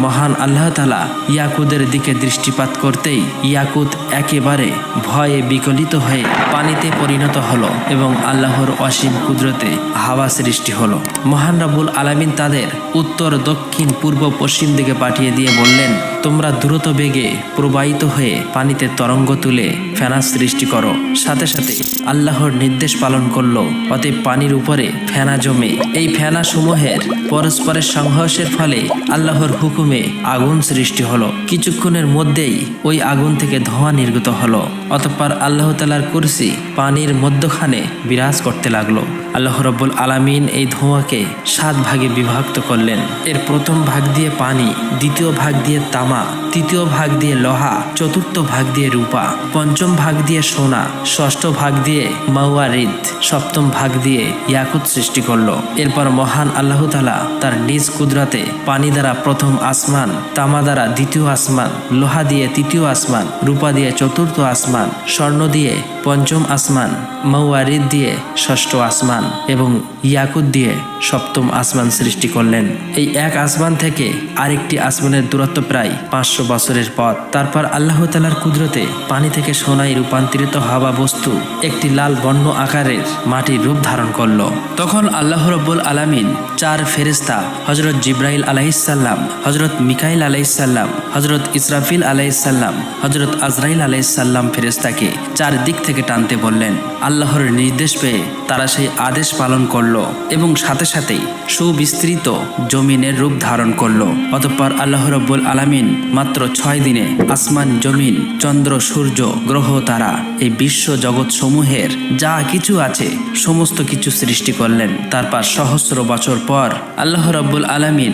মহান আল্লাহ তাআলা ইয়াকুতের দিকে দৃষ্টিপাত করতেই ইয়াকুত একেবারে ভয়ে বিকলিত হয়ে পানিতে পরিণত হলো এবং আল্লাহর অসীম কুদরতে হাওয়া সৃষ্টি হলো। মহান রব্বুল আলামিন তাদের উত্তর, দক্ষিণ, পূর্ব, পশ্চিম দিকে পাঠিয়ে দিয়ে বললেন, তোমরা দ্রুত বেগে প্রবাহিত হয়ে পানিতে তরঙ্গ তুলে ফেনা সৃষ্টি করো। সাথে সাথে আল্লাহর নির্দেশ পালন করলো। অতএব পানির উপরে ফেনা জমে এই ফেনা সমূহের পরস্পরের সংঘর্ষের ফলে আল্লাহর হুকুমে আগুন সৃষ্টি হলো। কিছুক্ষণের মধ্যেই ওই আগুন থেকে ধোঁয়া নির্গত হলো। অতঃপর আল্লাহ তাআলার কুরসি পানির মধ্যখানে বিরাজ করতে লাগলো। আল্লাহ রাব্বুল আলামিন এই ধোঁয়াকে 7 ভাগে বিভক্ত করলেন। এর প্রথম ভাগ দিয়ে পানি, দ্বিতীয় ভাগ দিয়ে তামা, তৃতীয় ভাগ দিয়ে লোহা, চতুর্থ ভাগ দিয়ে রূপা, পঞ্চম ভাগ দিয়ে সোনা, ষষ্ঠ ভাগ দিয়ে মাওয়ারিদ, সপ্তম ভাগ দিয়ে ইয়াকুত সৃষ্টি করলো। এরপর মহান আল্লাহ তাআলা তার নিজ কুদরতে পানি দ্বারা প্রথম আসমান, তামা দ্বারা দ্বিতীয় আসমান, লোহা দিয়ে তৃতীয় আসমান, রূপা দিয়ে চতুর্থ আসমান, স্বর্ণ দিয়ে পঞ্চম আসমান, মাওয়ারিদ দিয়ে ষষ্ঠ আসমান এবং ইয়াকুত দিয়ে সপ্তম আসমান সৃষ্টি করলেন। এই এক আসমান থেকে আরেকটি আসমানের দূরত্ব প্রায় 500 বছরের পথ। তারপর আল্লাহ তাআলার কুদরতে পানি থেকে সোনায় রূপান্তরিত হওয়া বস্তু একটি লাল বর্ণ আকারের মাটির রূপ ধারণ করলো। তখন আল্লাহ রাব্বুল আলামিন 4 ফেরেশতা হযরত জিবরাইল আলাইহিস সালাম, হযরত মিকাইল আলাইহিস সালাম, হযরত ইসরাফিল আলাইহিস সালাম, হযরত আজরাইল আলাইহিস সালাম ফেরেশতাকে 4 দিক থেকে টানতে বললেন। আল্লাহর নির্দেশ পেয়ে তারা সেই আদেশ পালন করলো এবং সাথে সাথেই সুবিস্তৃত জমিনের রূপ ধারণ করলো। অতঃপর আল্লাহ রাব্বুল আলামিন মাত্র 6 দিনে আসমান, জমিন, চন্দ্র, সূর্য, গ্রহ, তারা, এই বিশ্ব জগৎ সমূহের যা কিছু আছে সমস্ত কিছু সৃষ্টি করলেন। তারপর সহস্র বছর পর আল্লাহ রাব্বুল আলামিন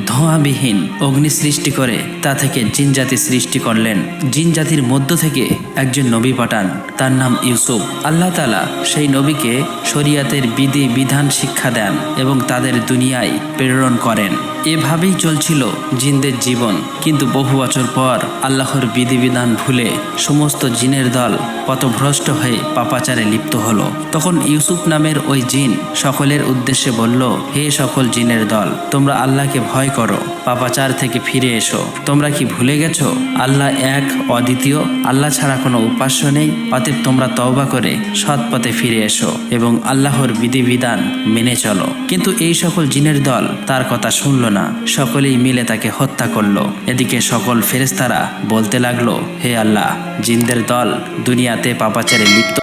ধোঁয়াবিহীন অগ্নি সৃষ্টি করে তা থেকে জিন জাতি সৃষ্টি করলেন। জিন জাতির মধ্য থেকে একজন নবী পাঠান, তার নাম ইউসুফ। আল্লাহ তাআলা সেই নবীকে শরিয়াতের বিধি বিধান শিক্ষা দেন এবং তাদের দুনিয়ায় প্রেরণ করেন। এভাবেই চলছিল জিনদের জীবন। কিন্তু বহু বছর পর আল্লাহর বিধিবিধান ভুলে সমস্ত জিনের দল পথভ্রষ্ট হয়ে পাপাচারে লিপ্ত হলো। তখন ইউসুফ নামের ওই জিন সকলের উদ্দেশ্যে বলল, হে সকল জিনের দল, তোমরা আল্লাহকে ভয় করো, পাপাচার থেকে ফিরে এসো। তোমরা কি ভুলে গেছো আল্লাহ এক, অদ্বিতীয়, আল্লাহ ছাড়া কোনো উপাস্য নেই? অতএব তোমরা তওবা করে সৎ পথে ফিরে এসো এবং আল্লাহর বিধিবিধান মেনে চলো। কিন্তু এই সকল জিনের দল তার কথা শুনল না। সকলেই মিলে তাকে হত্যা করলো। এদিকে সকল ফেরেশতারা বলতে লাগলো, হে আল্লাহ, জিনদের দল দুনিয়াতে পাপাচারে লিপ্ত